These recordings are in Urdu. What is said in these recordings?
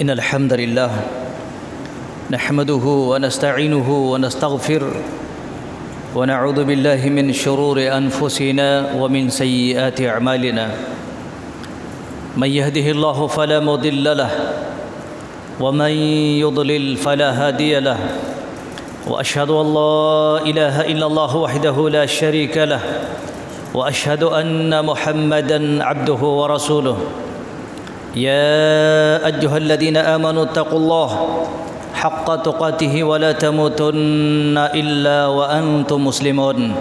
إن الحمد لله نحمده ونستعينه ونستغفره ونعوذ بالله من شرور أنفسنا ومن سيئات أعمالنا من يهده الله فلا مضل له ومن يضلل فلا هادي له وأشهد أن لا إله إلا الله وحده لا شريك له وأشهد أن محمدًا عبده ورسوله يا أيها الذين آمنوا اتقوا الله حق تقاته ولا تموتن إلا وأنتم مسلمون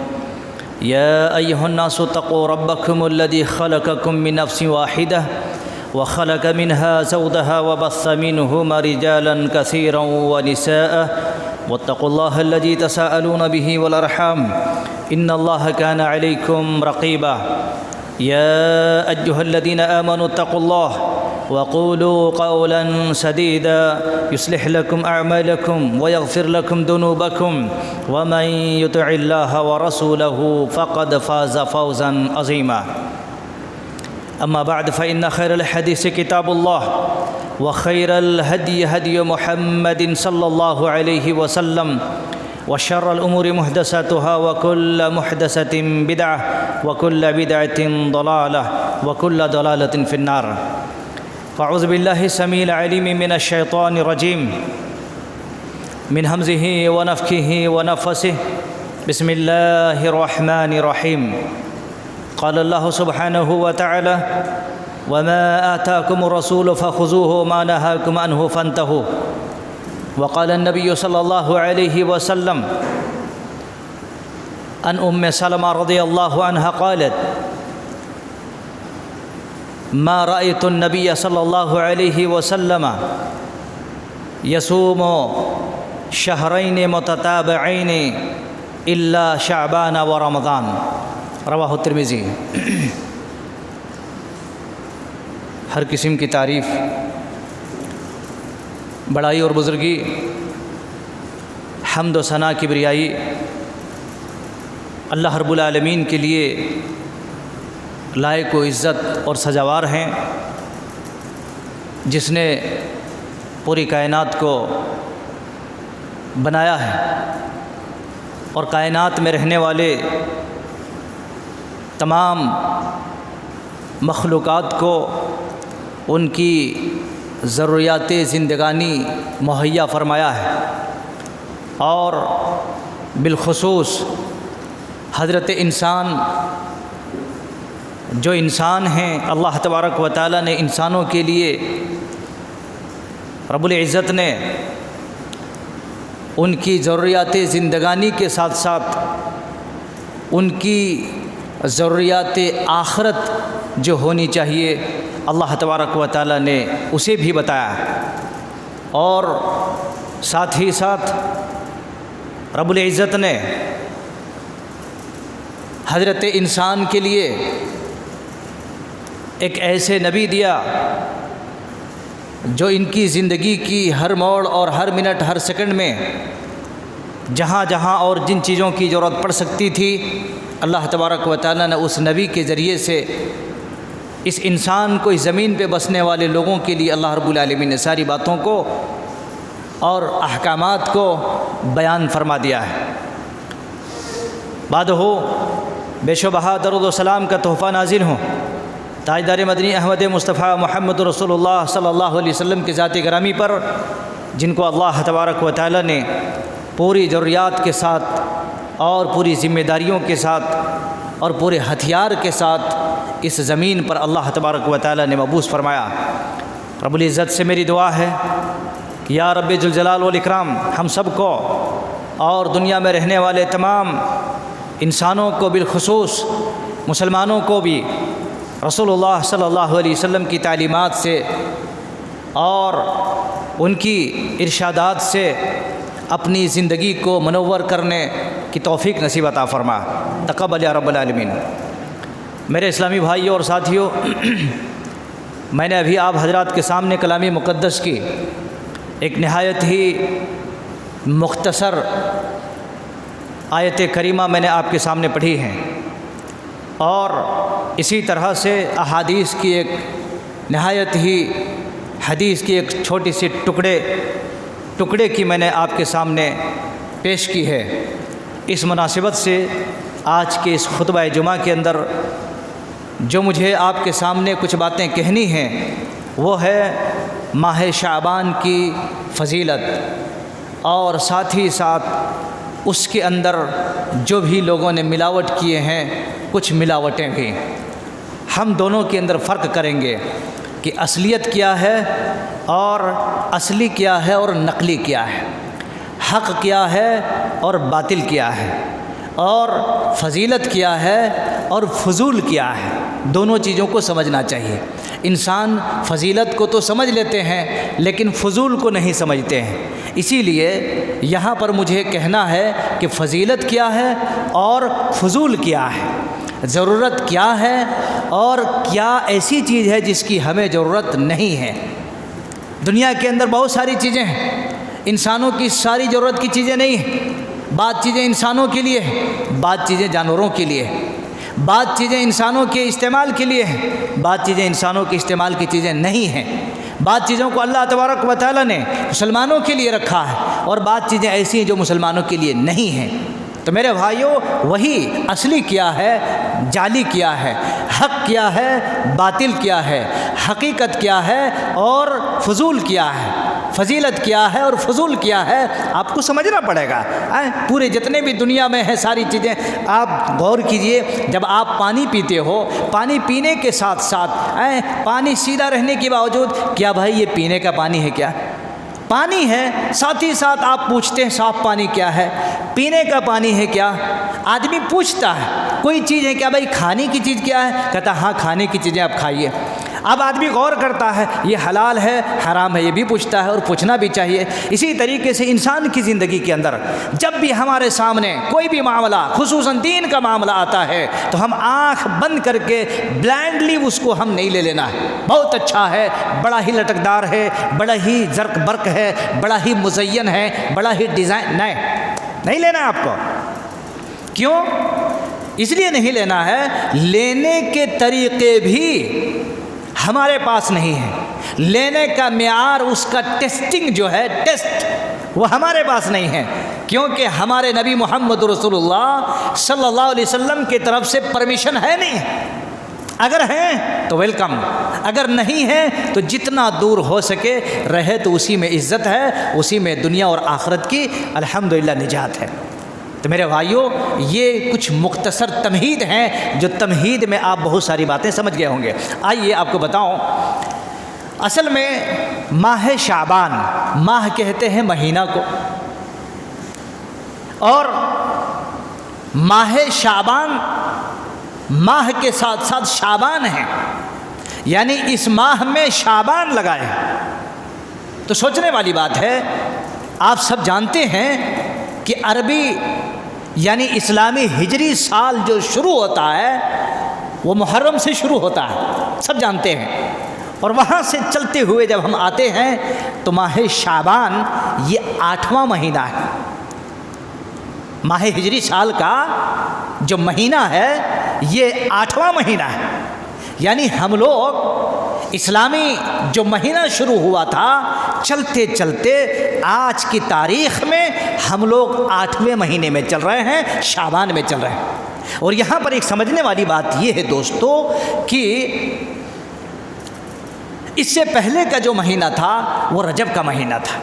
يا أيها الناس اتقوا ربكم الذي خلقكم من نفس واحدة وخلق منها زوجها وبث منهما رجالا كثيرا ونساء واتقوا الله الذي تساءلون به والأرحام إن الله كان عليكم رقيبا يا أيها الذين آمنوا اتقوا الله وقولوا قولا سديدا يصلح لكم أعمالكم ويغفر لكم ذنوبكم ومن يطع الله ورسوله فقد فاز فوزا عظيما أما بعد فإن خير الحديث كتاب الله وخير الهدي هدي محمد صلى الله عليه وسلم وشر الأمور محدثاتها وكل محدثة بدعة وكل بدعة ضلالة وكل ضلالة في النار فأعوذ بالله السميع العليم من الشيطان الرجيم من همزه ونفخه ونفثه بسم الله الرحمن الرحيم قال الله سبحانه وتعالى وما آتاكم الرسول فخذوه وما نهاكم عنه فانتهوا وقال النبي صلى الله عليه وسلم عن أم سلمة رضي الله عنها قالت ما رأيت النبي صلى الله عليه وسلم يصوم شهرين متتابعين إلا شعبان ورمضان رواہ الترمذی۔ ہر قسم کی تعریف، بڑائی اور بزرگی، حمد و ثنا، کبریائی اللہ رب العالمین کے لیے لائق و عزت اور سزاوار ہیں، جس نے پوری کائنات کو بنایا ہے اور کائنات میں رہنے والے تمام مخلوقات کو ان کی ضروریات زندگانی مہیا فرمایا ہے، اور بالخصوص حضرت انسان جو انسان ہیں، اللہ تبارک و تعالیٰ نے انسانوں کے لیے، رب العزت نے ان کی ضروریات زندگانی کے ساتھ ساتھ ان کی ضروریات آخرت جو ہونی چاہیے اللہ تبارک و تعالیٰ نے اسے بھی بتایا، اور ساتھ ہی ساتھ رب العزت نے حضرت انسان کے لیے ایک ایسے نبی دیا جو ان کی زندگی کی ہر موڑ اور ہر منٹ ہر سیکنڈ میں جہاں جہاں اور جن چیزوں کی ضرورت پڑ سکتی تھی، اللہ تبارک و تعالیٰ نے اس نبی کے ذریعے سے اس انسان کو اس زمین پہ بسنے والے لوگوں کے لیے اللہ رب العالمین نے ساری باتوں کو اور احکامات کو بیان فرما دیا ہے۔ بعد ہو بے شبہ درود و سلام کا تحفہ نازل ہوں تاجدار مدنی احمد مصطفیٰ محمد رسول اللہ صلی اللہ علیہ وسلم کی ذات گرامی پر، جن کو اللہ تبارک و تعالیٰ نے پوری ضروریات کے ساتھ اور پوری ذمہ داریوں کے ساتھ اور پورے ہتھیار کے ساتھ اس زمین پر اللہ تبارک و تعالیٰ نے مبعوث فرمایا۔ رب العزت سے میری دعا ہے کہ یا رب ذوالجلال والاکرام ہم سب کو اور دنیا میں رہنے والے تمام انسانوں کو، بالخصوص مسلمانوں کو بھی رسول اللہ صلی اللہ علیہ وسلم کی تعلیمات سے اور ان کی ارشادات سے اپنی زندگی کو منور کرنے کی توفیق نصیب عطا فرما، تقبل یا رب العالمین۔ میرے اسلامی بھائیوں اور ساتھیوں، میں نے ابھی آپ حضرات کے سامنے کلام مقدس کی ایک نہایت ہی مختصر آیت کریمہ میں نے آپ کے سامنے پڑھی ہیں، اور اسی طرح سے احادیث کی ایک نہایت ہی حدیث کی ایک چھوٹی سی ٹکڑے کی میں نے آپ کے سامنے پیش کی ہے۔ اس مناسبت سے آج کے اس خطبہ جمعہ کے اندر جو مجھے آپ کے سامنے کچھ باتیں کہنی ہیں وہ ہے ماہ شعبان کی فضیلت، اور ساتھ ہی ساتھ اس کے اندر جو بھی لوگوں نے ملاوٹ کیے ہیں کچھ ملاوٹیں بھی، ہم دونوں کے اندر فرق کریں گے کہ اصلیت کیا ہے اور اصلی کیا ہے اور نقلی کیا ہے، حق کیا ہے اور باطل کیا ہے، اور فضیلت کیا ہے اور فضول کیا ہے۔ دونوں چیزوں کو سمجھنا چاہیے۔ انسان فضیلت کو تو سمجھ لیتے ہیں لیکن فضول کو نہیں سمجھتے ہیں، اسی لیے یہاں پر مجھے کہنا ہے کہ فضیلت کیا ہے اور فضول کیا ہے، ضرورت کیا ہے اور کیا ایسی چیز ہے جس کی ہمیں ضرورت نہیں ہے۔ دنیا کے اندر بہت ساری چیزیں ہیں، انسانوں کی ساری ضرورت کی چیزیں نہیں ہیں۔ بعض چیزیں انسانوں کے لیے ہیں، بعض چیزیں جانوروں کے لیے ہیں، بعض چیزیں انسانوں کے استعمال کے لیے ہیں، بعض چیزیں انسانوں کے استعمال کی چیزیں نہیں ہیں، بعض چیزوں کو اللہ تبارک و تعالیٰ نے مسلمانوں کے لیے رکھا ہے اور بعض چیزیں ایسی ہیں جو مسلمانوں کے لیے نہیں ہیں۔ تو میرے بھائیوں، وہی اصلی کیا ہے، جعلی کیا ہے، حق کیا ہے، باطل کیا ہے، حقیقت کیا ہے اور فضول کیا ہے، فضیلت کیا ہے اور فضول کیا ہے، آپ کو سمجھنا پڑے گا۔ پورے جتنے بھی دنیا میں ہیں ساری چیزیں آپ غور کیجئے۔ جب آپ پانی پیتے ہو، پانی پینے کے ساتھ ساتھ پانی سیدھا رہنے کے باوجود کیا بھائی یہ پینے کا پانی ہے کیا؟ پانی ہے، ساتھ ہی ساتھ آپ پوچھتے ہیں صاف پانی کیا ہے، پینے کا پانی ہے کیا؟ آدمی پوچھتا ہے کوئی چیز ہے کیا، بھائی کھانے کی چیز کیا ہے؟ کہتا ہاں کھانے کی چیزیں آپ کھائیے۔ اب آدمی غور کرتا ہے یہ حلال ہے حرام ہے، یہ بھی پوچھتا ہے اور پوچھنا بھی چاہیے۔ اسی طریقے سے انسان کی زندگی کے اندر جب بھی ہمارے سامنے کوئی بھی معاملہ خصوصاً دین کا معاملہ آتا ہے تو ہم آنکھ بند کر کے بلائنڈلی اس کو ہم نہیں لے لینا ہے۔ بہت اچھا ہے، بڑا ہی لٹکدار ہے، بڑا ہی زرق برق ہے، بڑا ہی مزین ہے، بڑا ہی ڈیزائن، نہیں لینا ہے آپ کو۔ کیوں؟ اس لیے نہیں لینا ہے، لینے کے طریقے بھی ہمارے پاس نہیں ہے، لینے کا معیار، اس کا ٹیسٹنگ جو ہے، ٹیسٹ وہ ہمارے پاس نہیں ہے، کیونکہ ہمارے نبی محمد رسول اللہ صلی اللہ علیہ وسلم کی طرف سے پرمیشن ہے نہیں۔ اگر ہیں تو ویلکم، اگر نہیں ہے تو جتنا دور ہو سکے رہے، تو اسی میں عزت ہے، اسی میں دنیا اور آخرت کی الحمدللہ نجات ہے۔ تو میرے بھائیوں، یہ کچھ مختصر تمہید ہیں جو تمہید میں آپ بہت ساری باتیں سمجھ گئے ہوں گے۔ آئیے آپ کو بتاؤں، اصل میں ماہ شعبان، ماہ کہتے ہیں مہینہ کو، اور ماہ شعبان ماہ کے ساتھ ساتھ شعبان ہے، یعنی اس ماہ میں شعبان لگائے۔ تو سوچنے والی بات ہے، آپ سب جانتے ہیں کہ عربی یعنی اسلامی ہجری سال جو شروع ہوتا ہے وہ محرم سے شروع ہوتا ہے، سب جانتے ہیں، اور وہاں سے چلتے ہوئے جب ہم آتے ہیں تو ماہ شعبان یہ 8واں مہینہ ہے۔ ماہ ہجری سال کا جو مہینہ ہے یہ 8واں مہینہ ہے، یعنی ہم لوگ اسلامی جو مہینہ شروع ہوا تھا چلتے چلتے آج کی تاریخ میں ہم لوگ 8ویں مہینے میں چل رہے ہیں، شعبان میں چل رہے ہیں۔ اور یہاں پر ایک سمجھنے والی بات یہ ہے دوستو کہ اس سے پہلے کا جو مہینہ تھا وہ رجب کا مہینہ تھا،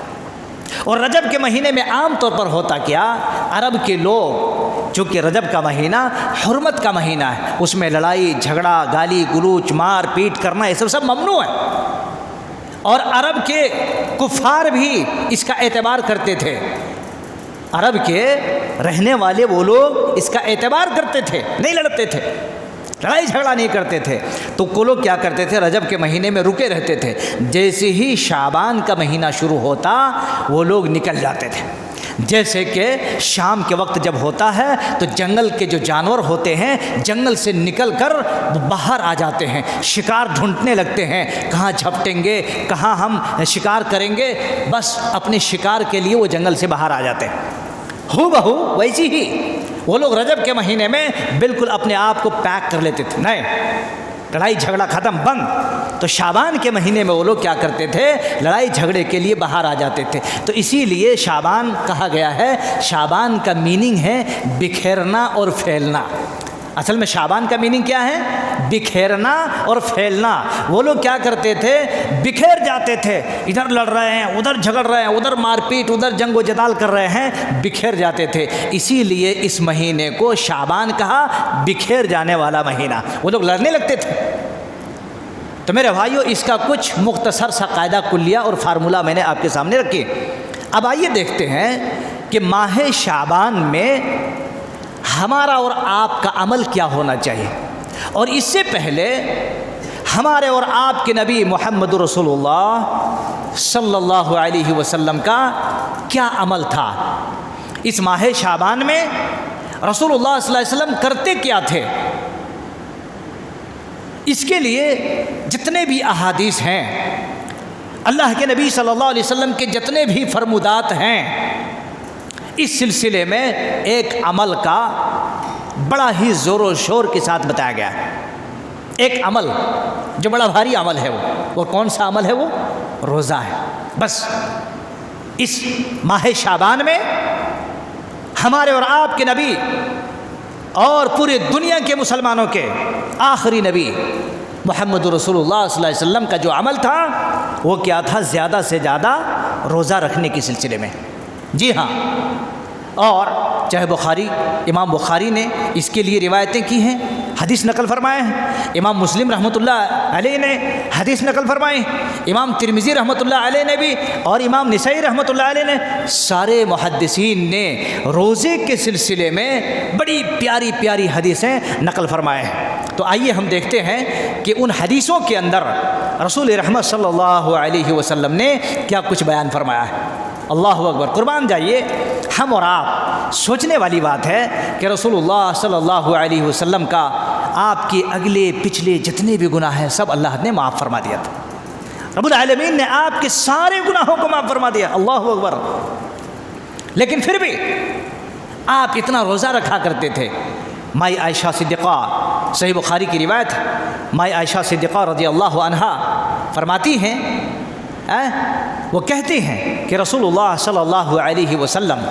اور رجب کے مہینے میں عام طور پر ہوتا کیا، عرب کے لوگ، چونکہ رجب کا مہینہ حرمت کا مہینہ ہے، اس میں لڑائی جھگڑا گالی گلوچ مار پیٹ کرنا یہ سب ممنوع ہے، اور عرب کے کفار بھی اس کا اعتبار کرتے تھے، عرب کے رہنے والے وہ لوگ اس کا اعتبار کرتے تھے، نہیں لڑتے تھے، لڑائی جھگڑا نہیں کرتے تھے۔ تو وہ لوگ کیا کرتے تھے، رجب کے مہینے میں رکے رہتے تھے، جیسے ہی شعبان کا مہینہ شروع ہوتا وہ لوگ نکل جاتے تھے۔ جیسے کہ شام کے وقت جب ہوتا ہے تو جنگل کے جو جانور ہوتے ہیں جنگل سے نکل کر باہر آ جاتے ہیں، شکار ڈھونڈنے لگتے ہیں، کہاں جھپٹیں گے، کہاں ہم شکار کریں گے، بس اپنے شکار کے لیے وہ جنگل سے باہر آ جاتے ہیں۔ ہو بہو ویسی ہی وہ لوگ رجب کے مہینے میں بالکل اپنے آپ کو پیک کر لیتے تھے، نہیں لڑائی جھگڑا ختم بند. تو شعبان کے مہینے میں وہ لوگ کیا کرتے تھے؟ لڑائی جھگڑے کے لیے باہر آ جاتے تھے. تو اسی لیے شعبان کہا گیا ہے. شعبان کا میننگ ہے بکھیرنا اور پھیلنا. اصل میں شعبان کا میننگ کیا ہے؟ بکھیرنا اور پھیلنا. وہ لوگ کیا کرتے تھے؟ بکھیر جاتے تھے. ادھر لڑ رہے ہیں، ادھر جھگڑ رہے ہیں، ادھر مار پیٹ، ادھر جنگ و جدال کر رہے ہیں، بکھیر جاتے تھے. اسی لیے اس مہینے کو شعبان کہا، بکھیر جانے والا مہینہ. وہ لوگ لڑنے لگتے تھے. تو میرے بھائیو، اس کا کچھ مختصر سا قاعدہ کلیہ اور فارمولہ میں نے آپ کے سامنے رکھی. اب آئیے دیکھتے ہیں کہ ماہ شعبان میں ہمارا اور آپ کا عمل کیا ہونا چاہیے. اور اس سے پہلے ہمارے اور آپ کے نبی محمد رسول اللہ صلی اللہ علیہ وسلم کا کیا عمل تھا. اس ماہ شعبان میں رسول اللہ صلی اللہ علیہ وسلم کرتے کیا تھے؟ اس کے لیے جتنے بھی احادیث ہیں، اللہ کے نبی صلی اللہ علیہ وسلم کے جتنے بھی فرمودات ہیں، اس سلسلے میں ایک عمل کا بڑا ہی زور و شور کے ساتھ بتایا گیا ہے. ایک عمل جو بڑا بھاری عمل ہے، وہ کون سا عمل ہے؟ وہ روزہ ہے. بس اس ماہ شعبان میں ہمارے اور آپ کے نبی اور پورے دنیا کے مسلمانوں کے آخری نبی محمد رسول اللہ صلی اللہ علیہ وسلم کا جو عمل تھا وہ کیا تھا؟ زیادہ سے زیادہ روزہ رکھنے کے سلسلے میں. جی ہاں. اور چاہے امام بخاری نے اس کے لیے روایتیں کی ہیں، حدیث نقل فرمائے ہیں. امام مسلم رحمۃ اللہ علیہ نے حدیث نقل فرمائے. امام ترمذی رحمۃ اللہ علیہ نے بھی، اور امام نسائی رحمۃ اللہ علیہ نے، سارے محدثین نے روزے کے سلسلے میں بڑی پیاری پیاری حدیثیں نقل فرمائے ہیں. تو آئیے ہم دیکھتے ہیں کہ ان حدیثوں کے اندر رسول رحمت صلی اللہ علیہ وسلم نے کیا کچھ بیان فرمایا ہے. اللہ اکبر. قربان جائیے. ہم اور آپ سوچنے والی بات ہے کہ رسول اللہ صلی اللہ علیہ وسلم کا آپ کے اگلے پچھلے جتنے بھی گناہ ہیں سب اللہ نے معاف فرما دیا تھا. رب العالمین نے آپ کے سارے گناہوں کو معاف فرما دیا. اللہ اکبر. لیکن پھر بھی آپ اتنا روزہ رکھا کرتے تھے. مائی عائشہ صدیقہ، صحیح بخاری کی روایت ہے، مائی عائشہ صدیقہ رضی اللہ عنہا فرماتی ہیں، وہ کہتے ہیں کہ رسول اللہ صلی اللہ علیہ وسلم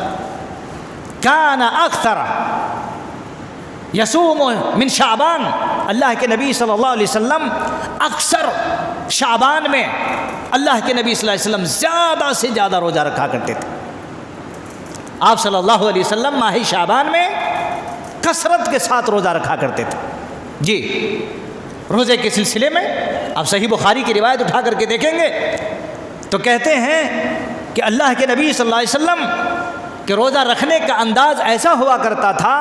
کان اکثر یصوم من شعبان. اللہ کے نبی صلی اللہ علیہ وسلم اکثر شعبان میں اللہ کے نبی صلی اللہ علیہ وسلم زیادہ سے زیادہ روزہ رکھا کرتے تھے. آپ صلی اللہ علیہ وسلم ماہ شعبان میں کثرت کے ساتھ روزہ رکھا کرتے تھے. جی. روزے کے سلسلے میں آپ صحیح بخاری کی روایت اٹھا کر کے دیکھیں گے تو کہتے ہیں کہ اللہ کے نبی صلی اللہ علیہ وسلم کہ روزہ رکھنے کا انداز ایسا ہوا کرتا تھا،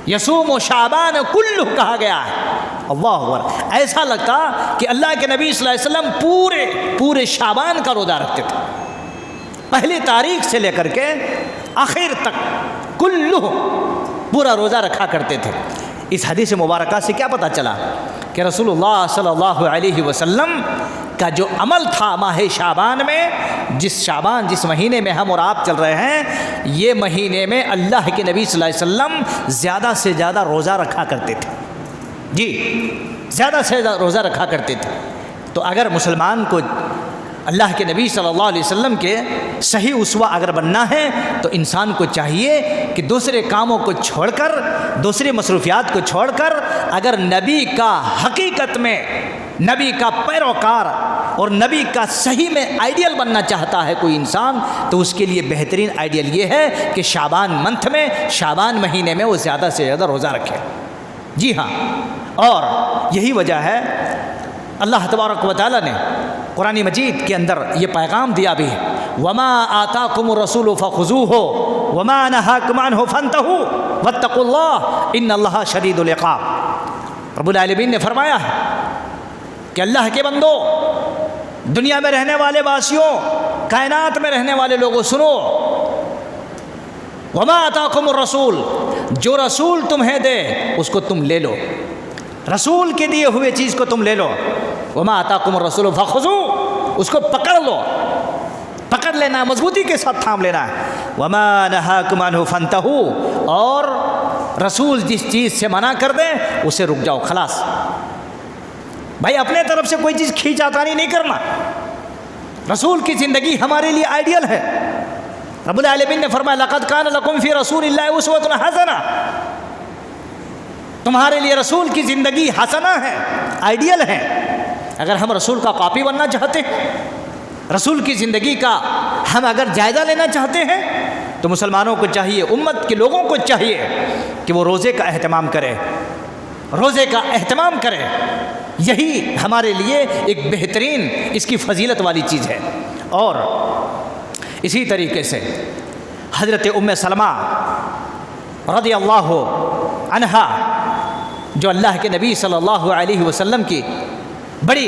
یصوم و شعبان کلہ کہا گیا ہے. اللہ اکبر. ایسا لگتا کہ اللہ کے نبی صلی اللہ علیہ وسلم پورے شعبان کا روزہ رکھتے تھے، پہلی تاریخ سے لے کر کے آخر تک کلہ پورا روزہ رکھا کرتے تھے. اس حدیث مبارکہ سے کیا پتہ چلا کہ رسول اللہ صلی اللہ علیہ وسلم کا جو عمل تھا ماہ شعبان میں، جس مہینے میں ہم اور آپ چل رہے ہیں، یہ مہینے میں اللہ کے نبی صلی اللہ علیہ وسلم زیادہ سے زیادہ روزہ رکھا کرتے تھے. جی. زیادہ سے زیادہ روزہ رکھا کرتے تھے. تو اگر مسلمان کو اللہ کے نبی صلی اللہ علیہ وسلم کے صحیح اسوہ اگر بننا ہے تو انسان کو چاہیے کہ دوسرے کاموں کو چھوڑ کر، دوسرے مصروفیات کو چھوڑ کر، اگر نبی کا حقیقت میں نبی کا پیروکار اور نبی کا صحیح میں آئیڈیل بننا چاہتا ہے کوئی انسان، تو اس کے لیے بہترین آئیڈیل یہ ہے کہ شعبان منتھ میں، شعبان مہینے میں وہ زیادہ سے زیادہ روزہ رکھے. جی ہاں. اور یہی وجہ ہے اللہ تبارک و تعالیٰ نے قرآن مجید کے اندر یہ پیغام دیا بھی ہے، وما آتاکم الرسول فخذوہ وما نہاکم عنہ فانتہوا واتقوا اللہ ان اللہ شدید العقاب. رب العالمین نے فرمایا ہے کہ اللہ کے بندو، دنیا میں رہنے والے واسیوں، کائنات میں رہنے والے لوگوں، سنو، وما آتاکم الرسول، جو رسول تمہیں دے اس کو تم لے لو، رسول کے دیے ہوئے چیز کو تم لے لو. وما آتاکم الرسول فخذوہ، اس کو پکڑ لو، پکڑ لینا، مضبوطی کے ساتھ تھام لینا ہے. وما نہاکم عنہ فانتہوا، اور رسول جس چیز سے منع کر دیں اسے رک جاؤ، خلاص. بھائی اپنے طرف سے کوئی چیز کھینچاتانی نہیں کرنا. رسول کی زندگی ہمارے لیے آئیڈیل ہے. رب العالمین نے فرمایا لقد کان لکم فی رسول اللہ اسوۃ حسنہ، تمہارے لیے رسول کی زندگی حسنہ ہے، آئیڈیل ہے. اگر ہم رسول کا کاپی بننا چاہتے ہیں، رسول کی زندگی کا ہم اگر جائزہ لینا چاہتے ہیں، تو مسلمانوں کو چاہیے، امت کے لوگوں کو چاہیے کہ وہ روزے کا اہتمام کرے، روزے کا اہتمام کرے. یہی ہمارے لیے ایک بہترین اس کی فضیلت والی چیز ہے. اور اسی طریقے سے حضرت ام سلمہ رضی اللہ عنہا، جو اللہ کے نبی صلی اللہ علیہ وسلم کی بڑی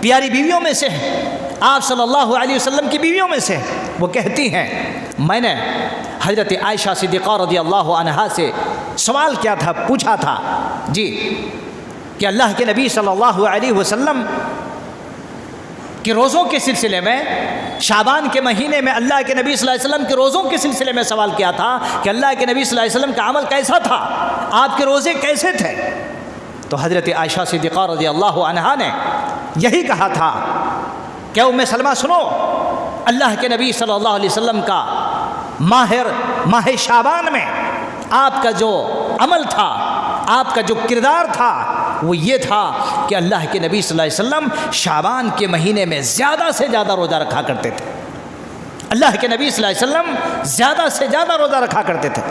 پیاری بیویوں میں سے ہے، آپ صلی اللہ علیہ وسلم کی بیویوں میں سے، وہ کہتی ہیں میں نے حضرت عائشہ صدیقہ رضی اللہ عنہا سے سوال کیا تھا، پوچھا تھا جی کہ اللہ کے نبی صلی اللہ علیہ وسلم کہ روزوں کے سلسلے میں، شعبان کے مہینے میں اللہ کے نبی صلی اللہ علیہ وسلم کے روزوں کے سلسلے میں سوال کیا تھا کہ اللہ کے نبی صلی اللہ علیہ وسلم کا عمل کیسا تھا، آپ کے روزے کیسے تھے. تو حضرت عائشہ صدیقہ رضی اللہ عنہا نے یہی کہا تھا کہ ام سلمہ سنو، اللہ کے نبی صلی اللہ علیہ وسلم کا ماہ شعبان میں آپ کا جو عمل تھا، آپ کا جو کردار تھا، وہ یہ تھا کہ اللہ کے نبی صلی اللہ علیہ وسلم شعبان کے مہینے میں زیادہ سے زیادہ روزہ رکھا کرتے تھے. اللہ کے نبی صلی اللہ علیہ وسلم زیادہ سے زیادہ روزہ رکھا کرتے تھے.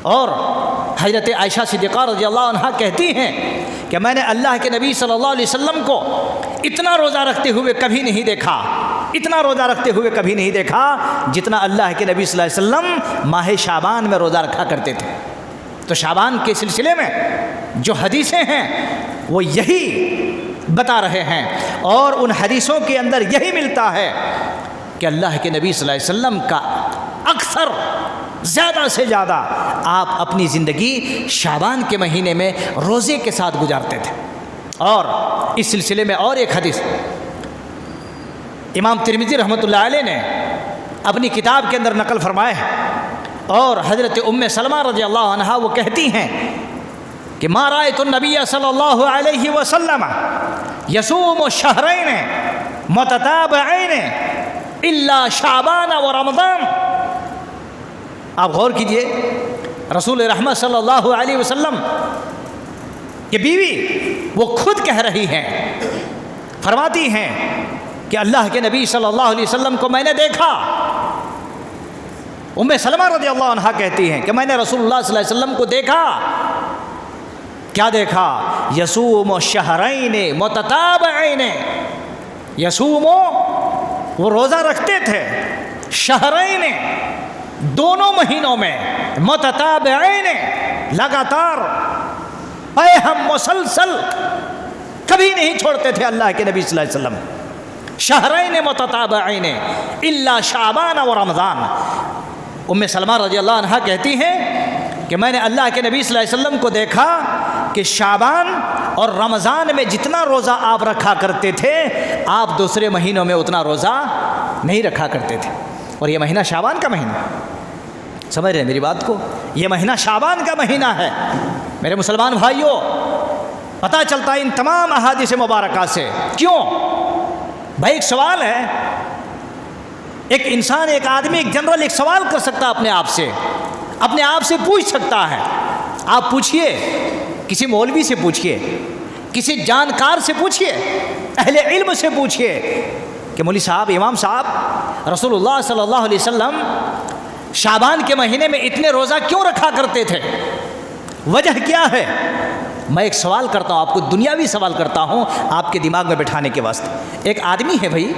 اور حضرت عائشہ صدیقہ رضی اللہ عنہا کہتی ہیں کہ میں نے اللہ کے نبی صلی اللہ علیہ وسلم کو اتنا روزہ رکھتے ہوئے کبھی نہیں دیکھا، اتنا روزہ رکھتے ہوئے کبھی نہیں دیکھا جتنا اللہ کے نبی صلی اللہ علیہ وسلم ماہ شعبان میں روزہ رکھا کرتے تھے. تو شعبان کے سلسلے میں جو حدیثیں ہیں وہ یہی بتا رہے ہیں، اور ان حدیثوں کے اندر یہی ملتا ہے کہ اللہ کے نبی صلی اللہ علیہ وسلم کا اکثر زیادہ سے زیادہ آپ اپنی زندگی شعبان کے مہینے میں روزے کے ساتھ گزارتے تھے. اور اس سلسلے میں اور ایک حدیث امام ترمذی رحمۃ اللہ علیہ نے اپنی کتاب کے اندر نقل فرمائے ہے، اور حضرت ام سلمہ رضی اللہ عنہا وہ کہتی ہیں کہ ما رأیت النبی صلی اللہ علیہ وسلم یصوم شہرین متتابعین الا شعبان و رمضان. آپ غور کیجئے، رسول رحمت صلی اللہ علیہ وسلم کہ بیوی وہ خود کہہ رہی ہیں، فرماتی ہیں کہ اللہ کے نبی صلی اللہ علیہ وسلم کو میں نے دیکھا. ام سلمہ رضی اللہ عنہا کہتی ہیں کہ میں نے رسول اللہ صلی اللہ علیہ وسلم کو دیکھا. کیا دیکھا؟ یصوم شہرین متتابعین. یصوم وہ روزہ رکھتے تھے، شہرین دونوں مہینوں میں، متتابعین لگاتار، اے ہم مسلسل کبھی نہیں چھوڑتے تھے اللہ کے نبی صلی اللہ علیہ وسلم. شہرین متتابعین الا شعبان و رمضان. ام سلمہ رضی اللہ عنہا کہتی ہیں کہ میں نے اللہ کے نبی صلی اللہ علیہ وسلم کو دیکھا کہ شعبان اور رمضان میں جتنا روزہ آپ رکھا کرتے تھے، آپ دوسرے مہینوں میں اتنا روزہ نہیں رکھا کرتے تھے. اور یہ مہینہ شعبان کا مہینہ، سمجھ رہے ہیں میری بات کو؟ یہ مہینہ شعبان کا مہینہ ہے. میرے مسلمان بھائیوں، پتہ چلتا ہے ان تمام احادیث مبارکہ سے. کیوں بھائی؟ ایک سوال ہے، ایک انسان، ایک آدمی، ایک جنرل ایک سوال کر سکتا ہے اپنے آپ سے پوچھ سکتا ہے. آپ پوچھئے، کسی مولوی سے پوچھئے، کسی جانکار سے پوچھئے، اہل علم سے پوچھئے کہ مولوی صاحب، امام صاحب، رسول اللہ صلی اللہ علیہ وسلم شعبان کے مہینے میں اتنے روزہ کیوں رکھا کرتے تھے؟ وجہ کیا ہے؟ میں ایک سوال کرتا ہوں آپ کو، دنیاوی سوال کرتا ہوں آپ کے دماغ میں بٹھانے کے واسطے. ایک آدمی ہے بھائی،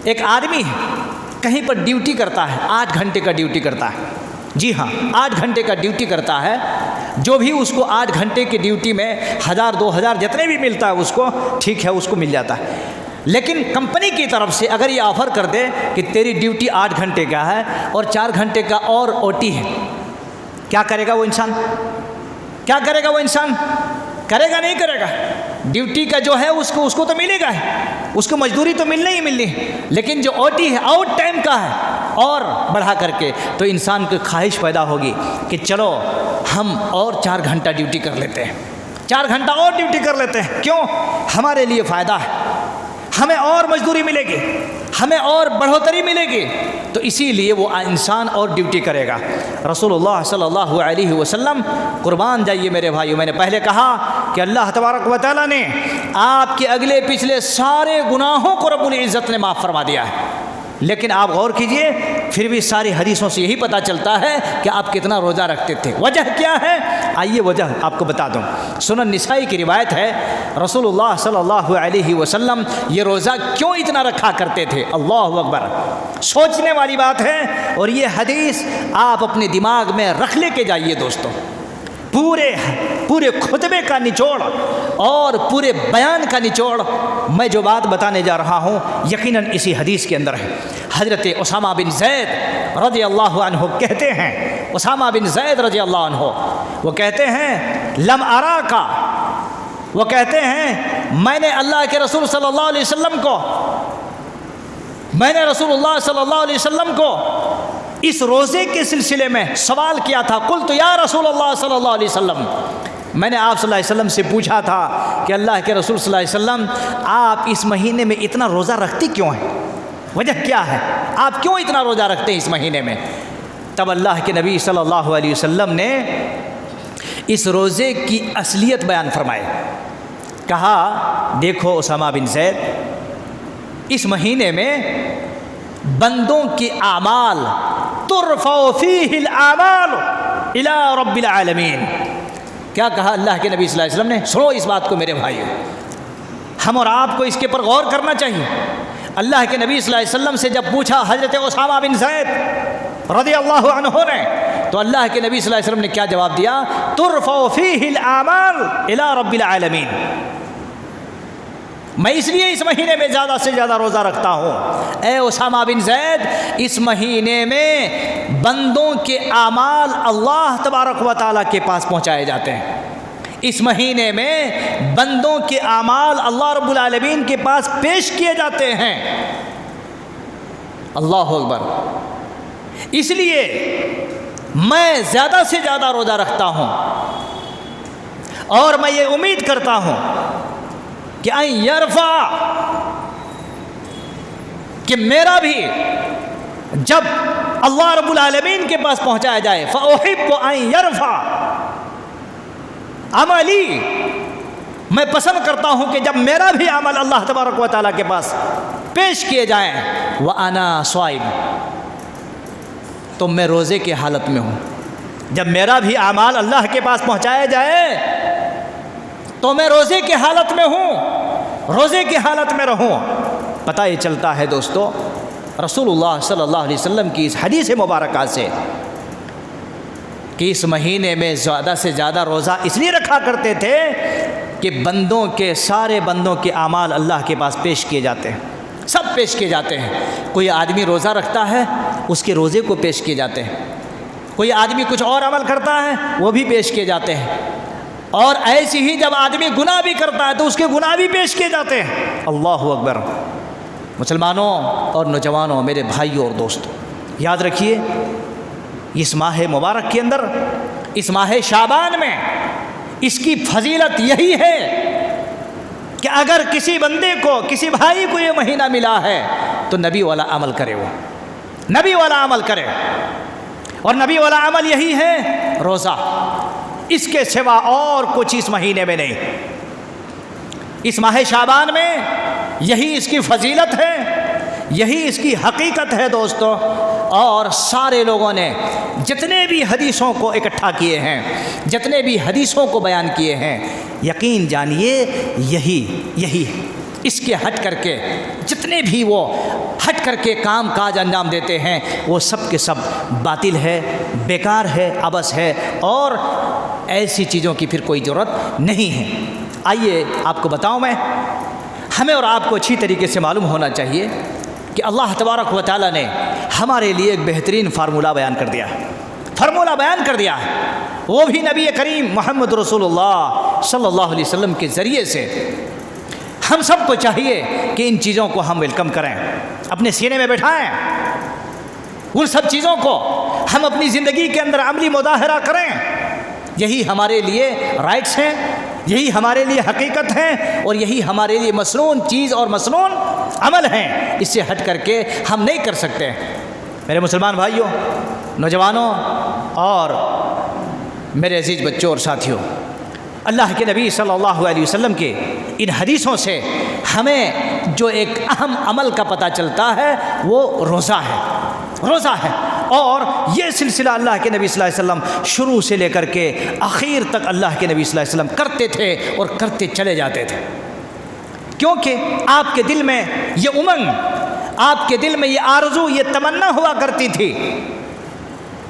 ایک آدمی ہے، کہیں پر ڈیوٹی کرتا ہے، 8 گھنٹے کا ڈیوٹی کرتا ہے. جی ہاں، 8 گھنٹے کا ڈیوٹی کرتا ہے. جو بھی اس کو 8 گھنٹے کی ڈیوٹی میں 1000 2000 جتنے بھی ملتا ہے اس کو، ٹھیک ہے، اس کو مل جاتا ہے. لیکن کمپنی کی طرف سے اگر یہ آفر کر دے کہ تیری ڈیوٹی 8 گھنٹے کا ہے اور 4 گھنٹے کا اور OT ہے، کیا کرے گا وہ انسان؟ کیا کرے گا وہ انسان؟ کرے گا نہیں کرے گا؟ ڈیوٹی کا جو ہے اس کو تو ملے گا، اس کو مزدوری تو ملنا ہی ملنی. لیکن جو OT ہے، آؤٹ ٹائم کا ہے، اور بڑھا کر کے، تو انسان کو خواہش پیدا ہوگی کہ چلو ہم اور 4 گھنٹہ ڈیوٹی کر لیتے ہیں. 4 گھنٹہ اور ڈیوٹی کر لیتے ہیں. کیوں؟ ہمارے لیے فائدہ ہے، ہمیں اور مزدوری ملے گی، ہمیں اور بڑھوتری ملے گی، تو اسی لیے وہ انسان اور ڈیوٹی کرے گا. رسول اللہ صلی اللہ علیہ وسلم، قربان جائیے میرے بھائیو، میں نے پہلے کہا کہ اللہ تبارک و تعالیٰ نے آپ کے اگلے پچھلے سارے گناہوں کو رب العزت نے معاف فرما دیا ہے. لیکن آپ غور کیجئے، پھر بھی ساری حدیثوں سے یہی پتہ چلتا ہے کہ آپ کتنا روزہ رکھتے تھے. وجہ کیا ہے؟ آئیے وجہ آپ کو بتا دوں. سنن نسائی کی روایت ہے، رسول اللہ صلی اللہ علیہ وسلم یہ روزہ کیوں اتنا رکھا کرتے تھے؟ اللہ اکبر، سوچنے والی بات ہے. اور یہ حدیث آپ اپنے دماغ میں رکھ لے کے جائیے دوستو. پورے خطبے کا نچوڑ اور پورے بیان کا نچوڑ میں جو بات بتانے جا رہا ہوں یقیناً اسی حدیث کے اندر ہے. حضرت اسامہ بن زید رضی اللہ عنہ کہتے ہیں، اسامہ بن زید رضی اللہ عنہ وہ کہتے ہیں لم ارا کا، وہ کہتے ہیں میں نے اللہ کے رسول صلی اللہ علیہ وسلم کو، میں نے رسول اللہ صلی اللہ علیہ وسلم کو اس روزے کے سلسلے میں سوال کیا تھا. قلت یا رسول اللہ صلی اللہ علیہ وسلم، میں نے آپ صلی اللہ علیہ وسلم سے پوچھا تھا کہ اللہ کے رسول صلی اللہ علیہ وسلم آپ اس مہینے میں اتنا روزہ رکھتی کیوں ہیں؟ وجہ کیا ہے؟ آپ کیوں اتنا روزہ رکھتے ہیں اس مہینے میں؟ تب اللہ کے نبی صلی اللہ علیہ وسلم نے اس روزے کی اصلیت بیان فرمائی. کہا دیکھو اسامہ بن زید، اس مہینے میں بندوں کے اعمال ترفع فیہ الاعمال الی رب العالمین. کیا کہا اللہ کے نبی صلی اللہ علیہ وسلم نے؟ سنو اس بات کو میرے بھائیو، ہم اور آپ کو اس کے پر غور کرنا چاہیے. اللہ کے نبی صلی اللہ علیہ وسلم سے جب پوچھا حضرت اسامہ بن زید رضی اللہ عنہ نے، تو اللہ کے نبی صلی اللہ علیہ وسلم نے کیا جواب دیا؟ ترفع فیہ الاعمال الی رب العالمین. میں اس لیے اس مہینے میں زیادہ سے زیادہ روزہ رکھتا ہوں. اے اسامہ بن زید، اس مہینے میں بندوں کے اعمال اللہ تبارک و تعالیٰ کے پاس پہنچائے جاتے ہیں. اس مہینے میں بندوں کے اعمال اللہ رب العالمین کے پاس پیش کیے جاتے ہیں. اللہ اکبر. اس لیے میں زیادہ سے زیادہ روزہ رکھتا ہوں اور میں یہ امید کرتا ہوں کہ ان یرفع، کہ میرا بھی جب اللہ رب العالمین کے پاس پہنچایا جائے، فاحب ان یرفع عملی، میں پسند کرتا ہوں کہ جب میرا بھی عمل اللہ تبارک و تعالیٰ کے پاس پیش کیے جائیں، وانا صائم، تو میں روزے کی حالت میں ہوں. جب میرا بھی اعمال اللہ کے پاس پہنچایا جائے تو میں روزے کی حالت میں ہوں، روزے کی حالت میں رہوں. پتہ یہ چلتا ہے دوستو رسول اللہ صلی اللہ علیہ وسلم کی اس حدیث مبارکہ سے کہ اس مہینے میں زیادہ سے زیادہ روزہ اس لیے رکھا کرتے تھے کہ بندوں کے، سارے بندوں کے اعمال اللہ کے پاس پیش کیے جاتے ہیں، سب پیش کیے جاتے ہیں. کوئی آدمی روزہ رکھتا ہے اس کے روزے کو پیش کیے جاتے ہیں، کوئی آدمی کچھ اور عمل کرتا ہے وہ بھی پیش کیے جاتے ہیں، اور ایسی ہی جب آدمی گناہ بھی کرتا ہے تو اس کے گناہ بھی پیش کیے جاتے ہیں. اللہ اکبر. مسلمانوں اور نوجوانوں، میرے بھائیوں اور دوستوں، یاد رکھیے اس ماہ مبارک کے اندر، اس ماہ شعبان میں اس کی فضیلت یہی ہے کہ اگر کسی بندے کو، کسی بھائی کو یہ مہینہ ملا ہے تو نبی والا عمل کرے، وہ نبی والا عمل کرے. اور نبی والا عمل یہی ہے روزہ، اس کے سوا اور کچھ اس مہینے میں نہیں. اس ماہ شعبان میں یہی اس کی فضیلت ہے، یہی اس کی حقیقت ہے دوستو. اور سارے لوگوں نے جتنے بھی حدیثوں کو اکٹھا کیے ہیں، جتنے بھی حدیثوں کو بیان کیے ہیں، یقین جانیے یہی اس کے ہٹ کر کے جتنے بھی وہ ہٹ کر کے کام کاج انجام دیتے ہیں وہ سب کے سب باطل ہے، بیکار ہے، عبث ہے، اور ایسی چیزوں کی پھر کوئی ضرورت نہیں ہے. آئیے آپ کو بتاؤں، میں ہمیں اور آپ کو اچھی طریقے سے معلوم ہونا چاہیے کہ اللہ تبارک و تعالیٰ نے ہمارے لیے ایک بہترین فارمولہ بیان کر دیا ہے، وہ بھی نبی کریم محمد رسول اللہ صلی اللہ علیہ وسلم کے ذریعے سے. ہم سب کو چاہیے کہ ان چیزوں کو ہم ویلکم کریں، اپنے سینے میں بٹھائیں، ان سب چیزوں کو ہم اپنی زندگی کے اندر عملی مظاہرہ کریں. یہی ہمارے لیے رائٹس ہیں، یہی ہمارے لیے حقیقت ہے اور یہی ہمارے لیے مسنون چیز اور مسنون عمل ہیں، اس سے ہٹ کر کے ہم نہیں کر سکتے۔ میرے مسلمان بھائیوں، نوجوانوں اور میرے عزیز بچوں اور ساتھیوں، اللہ کے نبی صلی اللہ علیہ وسلم کے ان حدیثوں سے ہمیں جو ایک اہم عمل کا پتہ چلتا ہے وہ روزہ ہے، روزہ ہے۔ اور یہ سلسلہ اللہ کے نبی صلی اللہ علیہ وسلم شروع سے لے کر کے آخر تک اللہ کے نبی صلی اللہ علیہ وسلم کرتے تھے اور کرتے چلے جاتے تھے، کیونکہ آپ کے دل میں یہ امنگ، آپ کے دل میں یہ آرزو، یہ تمنا ہوا کرتی تھی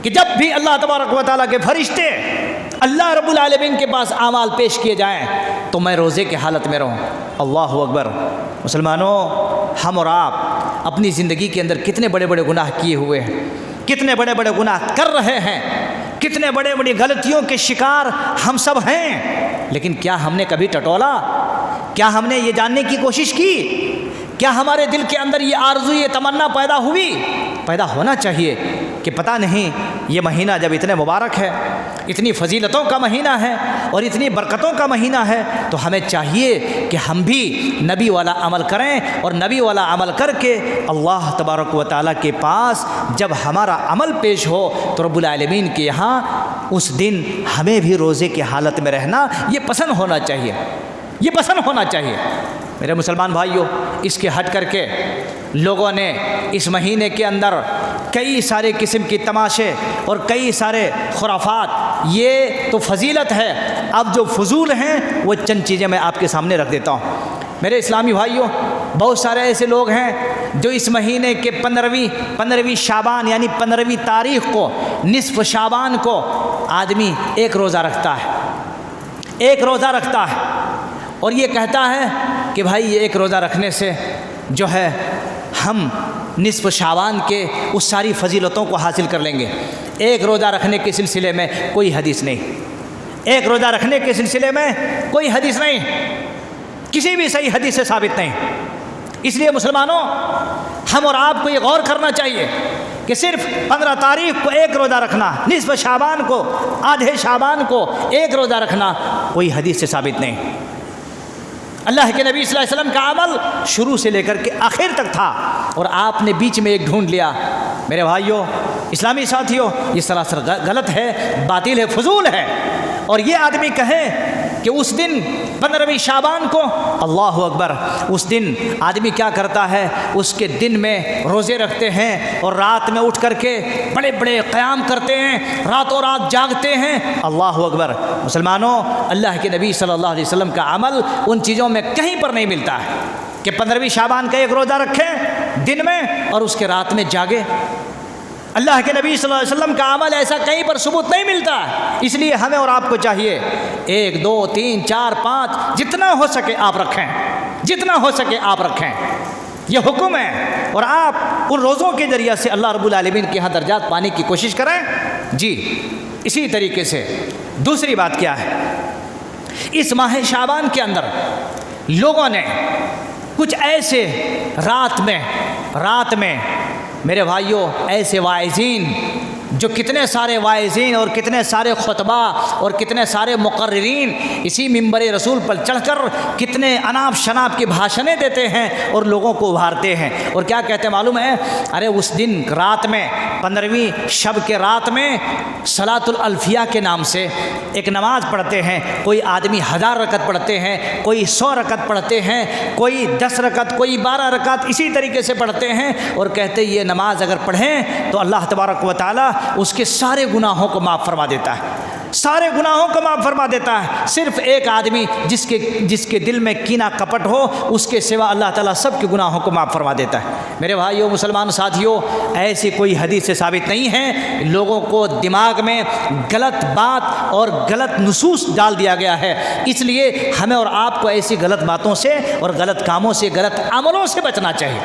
کہ جب بھی اللہ تبارک و تعالیٰ کے فرشتے اللہ رب العالمین کے پاس اعمال پیش کیے جائیں تو میں روزے کی حالت میں رہوں۔ اللہ اکبر۔ مسلمانوں، ہم اور آپ اپنی زندگی کے اندر کتنے بڑے بڑے گناہ کیے ہوئے ہیں، کتنے بڑے بڑے گناہ کر رہے ہیں، کتنے بڑے بڑی غلطیوں کے شکار ہم سب ہیں، لیکن کیا ہم نے کبھی ٹٹولا؟ کیا ہم نے یہ جاننے کی کوشش کی؟ کیا ہمارے دل کے اندر یہ آرزو، یہ تمنا پیدا ہوئی؟ پیدا ہونا چاہیے کہ پتہ نہیں یہ مہینہ جب اتنے مبارک ہے، اتنی فضیلتوں کا مہینہ ہے اور اتنی برکتوں کا مہینہ ہے، تو ہمیں چاہیے کہ ہم بھی نبی والا عمل کریں، اور نبی والا عمل کر کے اللہ تبارک و تعالیٰ کے پاس جب ہمارا عمل پیش ہو تو رب العالمین کے یہاں اس دن ہمیں بھی روزے کی حالت میں رہنا یہ پسند ہونا چاہیے، یہ پسند ہونا چاہیے۔ میرے مسلمان بھائیوں، اس کے ہٹ کر کے لوگوں نے اس مہینے کے اندر کئی سارے قسم کی تماشے اور کئی سارے خرافات، یہ تو فضیلت ہے، اب جو فضول ہیں وہ چند چیزیں میں آپ کے سامنے رکھ دیتا ہوں۔ میرے اسلامی بھائیوں، بہت سارے ایسے لوگ ہیں جو اس مہینے کے 15ویں شعبان یعنی 15ویں تاریخ کو، نصف شعبان کو آدمی ایک روزہ رکھتا ہے، ایک روزہ رکھتا ہے اور یہ کہتا ہے کہ بھائی یہ ایک روزہ رکھنے سے جو ہے ہم نصف شعبان کے اس ساری فضیلتوں کو حاصل کر لیں گے۔ ایک روزہ رکھنے کے سلسلے میں کوئی حدیث نہیں، ایک روزہ رکھنے کے سلسلے میں کوئی حدیث نہیں، کسی بھی صحیح حدیث سے ثابت نہیں۔ اس لیے مسلمانوں، ہم اور آپ کو یہ غور کرنا چاہیے کہ صرف 15 تاریخ کو ایک روزہ رکھنا، نصف شعبان کو، آدھے شعبان کو ایک روزہ رکھنا کوئی حدیث سے ثابت نہیں۔ اللہ کے نبی صلی اللہ علیہ وسلم کا عمل شروع سے لے کر کے آخر تک تھا اور آپ نے بیچ میں ایک ڈھونڈ لیا۔ میرے بھائیوں، اسلامی ساتھیوں، یہ سراسر غلط ہے، باطل ہے، فضول ہے۔ اور یہ آدمی کہے کہ اس دن 15ویں شعبان کو، اللہ اکبر، اس دن آدمی کیا کرتا ہے، اس کے دن میں روزے رکھتے ہیں اور رات میں اٹھ کر کے بڑے بڑے قیام کرتے ہیں، راتوں رات جاگتے ہیں۔ اللہ اکبر۔ مسلمانوں، اللہ کے نبی صلی اللہ علیہ وسلم کا عمل ان چیزوں میں کہیں پر نہیں ملتا ہے کہ 15ویں شعبان کا ایک روزہ رکھیں دن میں اور اس کے رات میں جاگے۔ اللہ کے نبی صلی اللہ علیہ وسلم کا عمل ایسا کہیں پر ثبوت نہیں ملتا۔ اس لیے ہمیں اور آپ کو چاہیے 1 2 3 4 5 جتنا ہو سکے آپ رکھیں، جتنا ہو سکے آپ رکھیں، یہ حکم ہے۔ اور آپ ان روزوں کے ذریعے سے اللہ رب العالمین کے یہاں درجات پانے کی کوشش کریں۔ جی، اسی طریقے سے دوسری بات کیا ہے، اس ماہ شعبان کے اندر لوگوں نے کچھ ایسے رات میں میرے بھائیوں ایسے واعظین، جو کتنے سارے واعظین اور کتنے سارے خطبہ اور کتنے سارے مقررین اسی منبر رسول پر چڑھ کر کتنے اناپ شناپ کی بھاشنیں دیتے ہیں اور لوگوں کو ابھارتے ہیں۔ اور کیا کہتے ہیں معلوم ہے؟ ارے اس دن رات میں 15ویں شب کے رات میں صلاۃ الالفیہ کے نام سے ایک نماز پڑھتے ہیں۔ کوئی آدمی 1000 رکعت پڑھتے ہیں، کوئی 100 رکعت پڑھتے ہیں، کوئی 10 رکعت، کوئی 12 رکعت، اسی طریقے سے پڑھتے ہیں اور کہتے ہیں یہ نماز اگر پڑھیں تو اللہ تبارک و تعالیٰ اس کے سارے گناہوں کو معاف فرما دیتا ہے، سارے گناہوں کو معاف فرما دیتا ہے۔ صرف ایک آدمی جس کے دل میں کینہ کپٹ ہو، اس کے سوا اللہ تعالیٰ سب کے گناہوں کو معاف فرما دیتا ہے۔ میرے بھائیوں، مسلمان ساتھیوں، ایسی کوئی حدیث سے ثابت نہیں ہے، لوگوں کو دماغ میں غلط بات اور غلط نصوص ڈال دیا گیا ہے۔ اس لیے ہمیں اور آپ کو ایسی غلط باتوں سے اور غلط کاموں سے، غلط عملوں سے بچنا چاہیے۔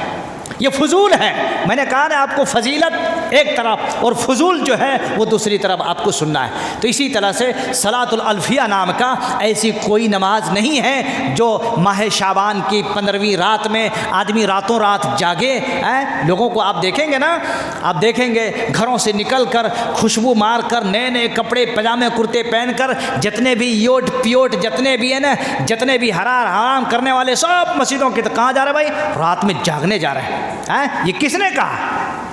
یہ فضول ہے. میں نے کہا نا آپ کو فضیلت ایک طرف اور فضول جو ہے وہ دوسری طرف آپ کو سننا ہے. تو اسی طرح سے صلاۃ الالفیہ نام کا ایسی کوئی نماز نہیں ہے جو ماہ شعبان کی 15ویں رات میں آدمی راتوں رات جاگے. لوگوں کو آپ دیکھیں گے نا، آپ دیکھیں گے گھروں سے نکل کر خوشبو مار کر نئے نئے کپڑے پجامے کرتے پہن کر جتنے بھی یوٹ پیوٹ جتنے بھی ہیں نا، جتنے بھی حرام کرنے والے سب مسجدوں کے. کہاں جا رہے بھائی؟ رات میں جاگنے جا رہے ہیں. یہ کس نے کہا؟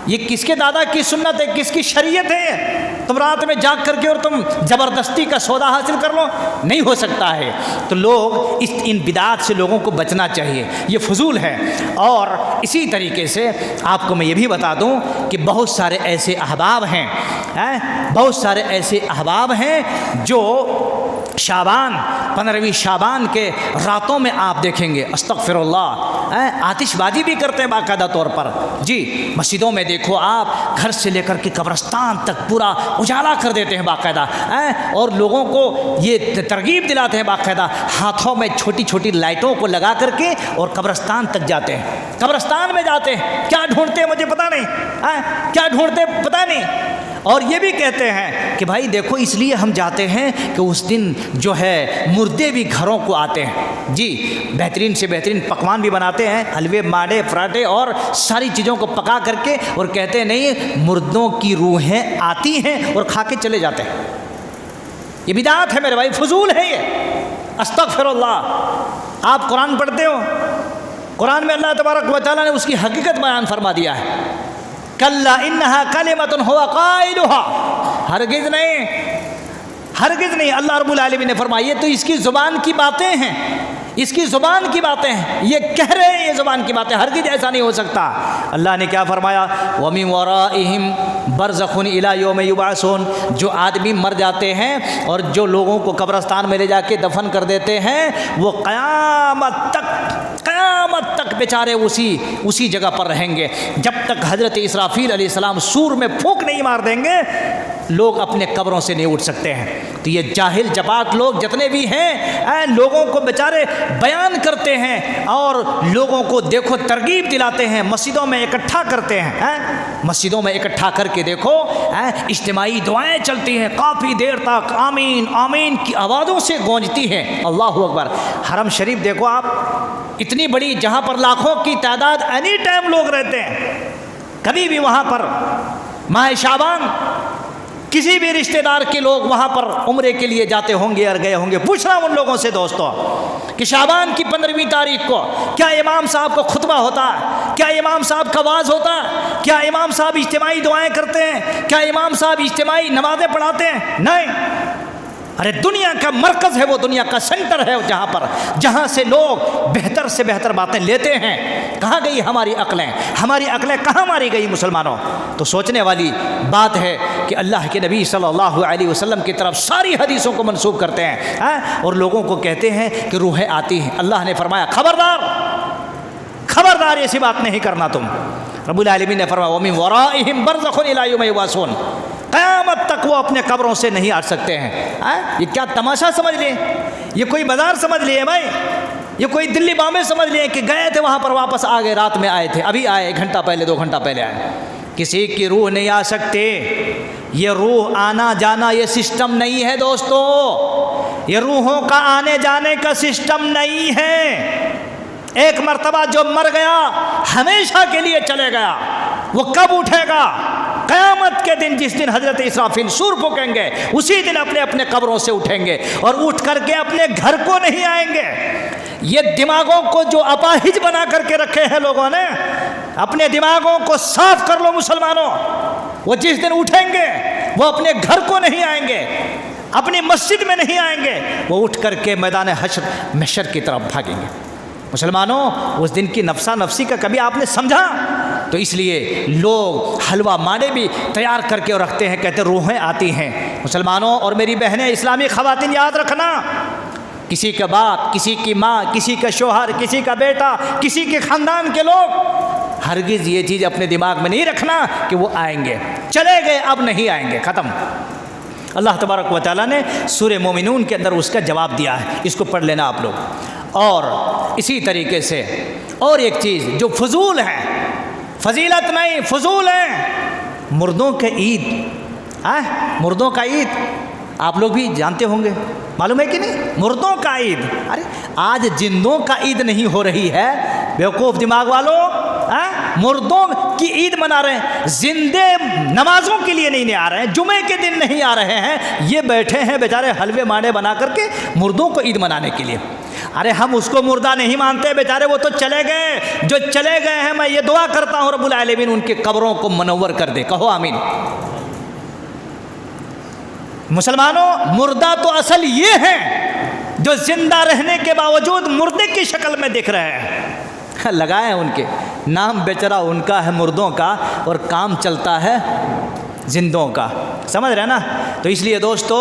یہ کس کے دادا کی سنت ہے؟ کس کی شریعت ہے؟ تم رات میں جاگ کر کے اور تم زبردستی کا سودا حاصل کر لو؟ نہیں ہو سکتا ہے. تو لوگ ان بدعات سے لوگوں کو بچنا چاہیے، یہ فضول ہے. اور اسی طریقے سے آپ کو میں یہ بھی بتا دوں کہ بہت سارے ایسے احباب ہیں، بہت سارے ایسے احباب ہیں جو شعبان 15ویں شعبان کے راتوں میں آپ دیکھیں گے استغفر اللہ آتش بازی بھی کرتے ہیں باقاعدہ طور پر. جی مسجدوں میں دیکھو آپ، گھر سے لے کر کے قبرستان تک پورا اجالا کر دیتے ہیں باقاعدہ، اور لوگوں کو یہ ترغیب دلاتے ہیں باقاعدہ، ہاتھوں میں چھوٹی چھوٹی لائٹوں کو لگا کر کے اور قبرستان تک جاتے ہیں. قبرستان میں جاتے ہیں، کیا ڈھونڈتے ہیں مجھے پتہ نہیں، کیا ڈھونڈتے پتہ نہیں. اور یہ بھی کہتے ہیں کہ بھائی دیکھو اس لیے ہم جاتے ہیں کہ اس دن جو ہے مردے بھی گھروں کو آتے ہیں. جی بہترین سے بہترین پکوان بھی بناتے ہیں، حلوے ماڑے پراٹھے اور ساری چیزوں کو پکا کر کے، اور کہتے ہیں نہیں مردوں کی روحیں آتی ہیں اور کھا کے چلے جاتے ہیں. یہ بدعت ہے میرے بھائی، فضول ہے یہ. استغفر اللہ. آپ قرآن پڑھتے ہو، قرآن میں اللہ تبارک و تعالیٰ نے اس کی حقیقت بیان فرما دیا ہے. کلا انہا کلمۃ ہوا قائلھا، ہرگز نہیں، ہرگز نہیں. اللہ رب العالمین نے فرمایا یہ تو اس کی زبان کی باتیں ہیں، اس کی زبان کی باتیں ہیں، یہ کہہ رہے ہیں، یہ زبان کی باتیں، ہرگز ایسا نہیں ہو سکتا. اللہ نے کیا فرمایا؟ وَمِن وَرَائِهِمْ بَرْزَخٌ إِلَىٰ يَوْمِ يُبْعَثُونَ. جو آدمی مر جاتے ہیں اور جو لوگوں کو قبرستان میں لے جا کے دفن کر دیتے ہیں، وہ قیامت تک بیچارے اسی جگہ پر رہیں گے جب تک حضرت اسرافیل علیہ السلام سور میں پھونک نہیں مار دیں گے. لوگ اپنے قبروں سے نہیں اٹھ سکتے ہیں. تو یہ جاہل جبات لوگ جتنے بھی ہیں لوگوں کو بیچارے بیان کرتے ہیں اور لوگوں کو دیکھو ترغیب دلاتے ہیں، مسجدوں میں اکٹھا کرتے ہیں. مسجدوں میں اکٹھا کر کے دیکھو اجتماعی دعائیں چلتی ہیں کافی دیر تک، آمین آمین کی آوازوں سے گونجتی ہیں. اللہ اکبر. حرم شریف دیکھو آپ، اتنی بڑی جہاں پر لاکھوں کی تعداد اینی ٹائم لوگ رہتے ہیں. کبھی بھی وہاں پر ماہ شعبان کسی بھی رشتہ دار کے لوگ وہاں پر عمرے کے لیے جاتے ہوں گے اور گئے ہوں گے. پوچھ رہا ہوں ان لوگوں سے دوستو کہ شعبان کی 15ویں تاریخ کو کیا امام صاحب کا خطبہ ہوتا ہے؟ کیا امام صاحب کا واعظ ہوتا ہے؟ کیا امام صاحب اجتماعی دعائیں کرتے ہیں؟ کیا امام صاحب اجتماعی نمازیں پڑھاتے ہیں؟ نہیں. ارے دنیا کا مرکز ہے وہ، دنیا کا سینٹر ہے جہاں سے لوگ بہتر سے بہتر باتیں لیتے ہیں. کہاں گئی ہماری عقلیں؟ ہماری عقلیں کہاں ماری گئی مسلمانوں؟ تو سوچنے والی بات ہے کہ اللہ کے نبی صلی اللہ علیہ وسلم کی طرف ساری حدیثوں کو منسوب کرتے ہیں اور لوگوں کو کہتے ہیں کہ روحیں آتی ہیں. اللہ نے فرمایا خبردار ایسی بات نہیں کرنا تم. رب العالمین نے فرمایا وَمِن وَرَائِهِمْ بَرْزَخٌ إِلَىٰ يَوْمِ يُبْعَثُونَ. قیامت تک وہ اپنے قبروں سے نہیں ہٹ سکتے ہیں. یہ کیا تماشا سمجھ لیے؟ یہ کوئی بازار سمجھ لیے بھائی؟ یہ کوئی دلی بامبے سمجھ لیے کہ گئے تھے وہاں پر واپس آ گئے، رات میں آئے تھے، ابھی آئے 1 گھنٹہ پہلے 2 گھنٹہ پہلے آئے. کسی کی روح نہیں آ سکتے. یہ روح آنا جانا یہ سسٹم نہیں ہے دوستو. یہ روحوں کا آنے جانے کا سسٹم نہیں ہے. ایک مرتبہ جو مر گیا ہمیشہ کے لیے چلے گیا. وہ کب اٹھے گا؟ قیامت کے دن، جس دن حضرت اسرافیل سور پھونکیں گے اسی دن اپنے قبروں سے اٹھیں گے اور اٹھ کر کے اپنے گھر کو نہیں آئیں گے. یہ دماغوں کو جو اپاہج بنا کر کے رکھے ہیں لوگوں نے، اپنے دماغوں کو صاف کر لو مسلمانوں. وہ جس دن اٹھیں گے وہ اپنے گھر کو نہیں آئیں گے، اپنی مسجد میں نہیں آئیں گے، وہ اٹھ کر کے میدان محشر کی طرف بھاگیں گے. مسلمانوں اس دن کی نفسا نفسی کا کبھی آپ نے سمجھا؟ تو اس لیے لوگ حلوہ ماڑے بھی تیار کر کے رکھتے ہیں، کہتے روحیں آتی ہیں. مسلمانوں اور میری بہنیں اسلامی خواتین یاد رکھنا، کسی کا باپ، کسی کی ماں، کسی کا شوہر، کسی کا بیٹا، کسی کے خاندان کے لوگ، ہرگز یہ چیز اپنے دماغ میں نہیں رکھنا کہ وہ آئیں گے. چلے گئے اب نہیں آئیں گے، ختم. اللہ تبارک و تعالیٰ نے سورہ مومنون کے اندر اس کا جواب دیا ہے، اس کو پڑھ لینا آپ لوگ. اور اسی طریقے سے اور ایک چیز جو فضول ہے فضیلت نہیں، فضول ہیں۔ مردوں کے عید، مردوں کا عید آپ لوگ بھی جانتے ہوں گے، معلوم ہے کہ نہیں؟ مردوں کا عید، ارے آج زندوں کا عید نہیں ہو رہی ہے بیوقوف دماغ والوں، مردوں کی عید منا رہے ہیں، زندے نمازوں کے لیے نہیں آ رہے ہیں، جمعے کے دن نہیں آ رہے ہیں، یہ بیٹھے ہیں بیچارے حلوے مانے بنا کر کے مردوں کو عید منانے کے لیے۔ ارے ہم اس کو مردہ نہیں مانتے بیچارے، وہ تو چلے گئے، جو چلے گئے ہیں میں یہ دعا کرتا ہوں رب العالمین ان کے قبروں کو منور کر دے، کہو آمین۔ مسلمانوں، مردہ تو اصل یہ ہیں جو زندہ رہنے کے باوجود مردے کی شکل میں دکھ رہے ہیں، لگائے ان کے نام بیچارہ ان کا ہے مردوں کا، اور کام چلتا ہے زندوں کا، سمجھ رہے نا؟ تو اس لیے دوستو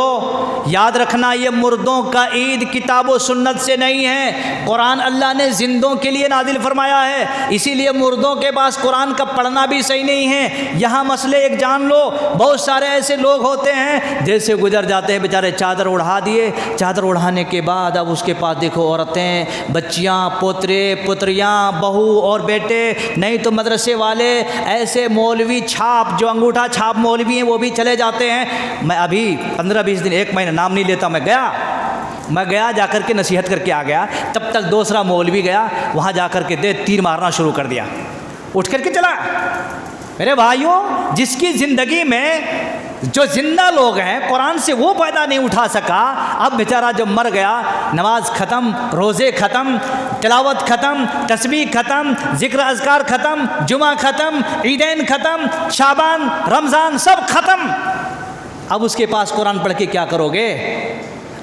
یاد رکھنا، یہ مردوں کا عید کتاب و سنت سے نہیں ہے، قرآن اللہ نے زندوں کے لیے نازل فرمایا ہے، اسی لیے مردوں کے پاس قرآن کا پڑھنا بھی صحیح نہیں ہے۔ یہاں مسئلے ایک جان لو، بہت سارے ایسے لوگ ہوتے ہیں جیسے گزر جاتے ہیں بیچارے، چادر اڑھا دیے، چادر اڑھانے کے بعد اب اس کے پاس دیکھو عورتیں، بچیاں، پوترے پوتریاں، بہو اور بیٹے، نہیں تو مدرسے والے، ایسے مولوی چھاپ جو انگوٹھا چھاپ مولوی ہیں وہ بھی چلے جاتے ہیں۔ میں ابھی 15-20 دن، ایک مہینہ نام نہیں لیتا، میں گیا جا کر کے نصیحت کر کے آ گیا، تب تک دوسرا مولوی گیا، وہاں جا کر کے تیر مارنا شروع کر دیا، اٹھ کر کے چلا۔ میرے بھائیوں، جس کی زندگی میں جو زندہ لوگ ہیں قرآن سے وہ فائدہ نہیں اٹھا سکا، اب بیچارہ جب مر گیا، نماز ختم، روزے ختم، تلاوت ختم، تسبیح ختم، ذکر اذکار ختم، جمعہ ختم، عیدین ختم، شعبان، رمضان سب ختم، اب اس کے پاس قرآن پڑھ کے کیا کرو گے؟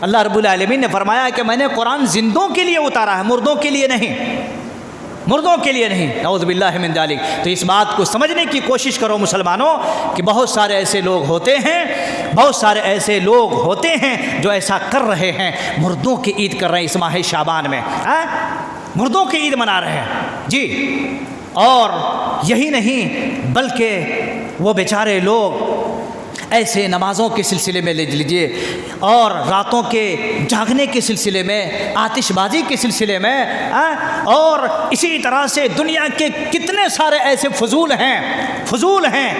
اللہ رب العالمین نے فرمایا کہ میں نے قرآن زندوں کے لیے اتارا ہے، مردوں کے لیے نہیں، مردوں کے لیے نہیں، نعوذ باللہ من ذالک۔ تو اس بات کو سمجھنے کی کوشش کرو مسلمانوں کہ بہت سارے ایسے لوگ ہوتے ہیں جو ایسا کر رہے ہیں، مردوں کی عید کر رہے ہیں اس ماہ شعبان میں، مردوں کی عید منا رہے ہیں جی۔ اور یہی نہیں بلکہ وہ بیچارے لوگ ایسے نمازوں کے سلسلے میں لے لیجیے، اور راتوں کے جاگنے کے سلسلے میں، آتش بازی کے سلسلے میں، اور اسی طرح سے دنیا کے کتنے سارے ایسے فضول ہیں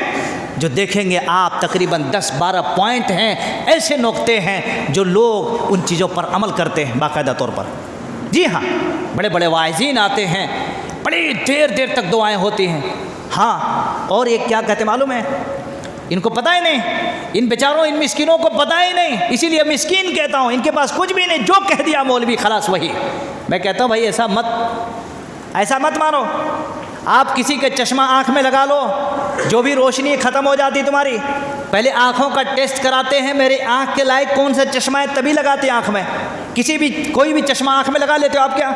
جو دیکھیں گے آپ، تقریباً 10-12 پوائنٹ ہیں، ایسے نقطے ہیں جو لوگ ان چیزوں پر عمل کرتے ہیں باقاعدہ طور پر۔ جی ہاں، بڑے بڑے واعظین آتے ہیں، بڑی دیر تک دعائیں ہوتی ہیں، ہاں، اور یہ کیا کہتے معلوم ہے؟ ان کو پتہ ہی نہیں، ان بیچاروں، ان مسکینوں کو پتہ ہی نہیں، اسی لیے مسکین کہتا ہوں، ان کے پاس کچھ بھی نہیں، جو کہہ دیا مولوی خلاص وہی۔ میں کہتا ہوں بھائی ایسا مت مانو، آپ کسی کے چشمہ آنکھ میں لگا لو، جو بھی روشنی ختم ہو جاتی تمہاری، پہلے آنکھوں کا ٹیسٹ کراتے ہیں، میرے آنکھ کے لائق کون سا چشمہ ہے تبھی لگاتے ہیں آنکھ میں، کوئی بھی چشمہ آنکھ میں لگا لیتے ہو آپ کیا؟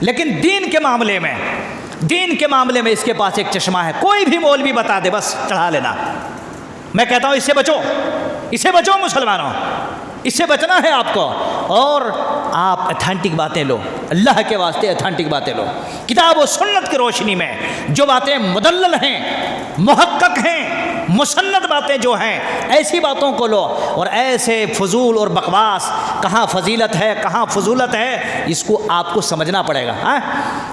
لیکن دین کے معاملے میں اس کے پاس ایک چشمہ ہے، کوئی بھی مولوی بتا دے بس چڑھا لینا۔ میں کہتا ہوں اس سے بچو مسلمانوں، اس سے بچنا ہے آپ کو، اور آپ اتھینٹک باتیں لو، اللہ کے واسطے اتھینٹک باتیں لو، کتاب و سنت کی روشنی میں جو باتیں مدلل ہیں، محقق ہیں، مسند باتیں جو ہیں، ایسی باتوں کو لو، اور ایسے فضول اور بکواس، کہاں فضیلت ہے کہاں فضولت ہے، اس کو آپ کو سمجھنا پڑے گا۔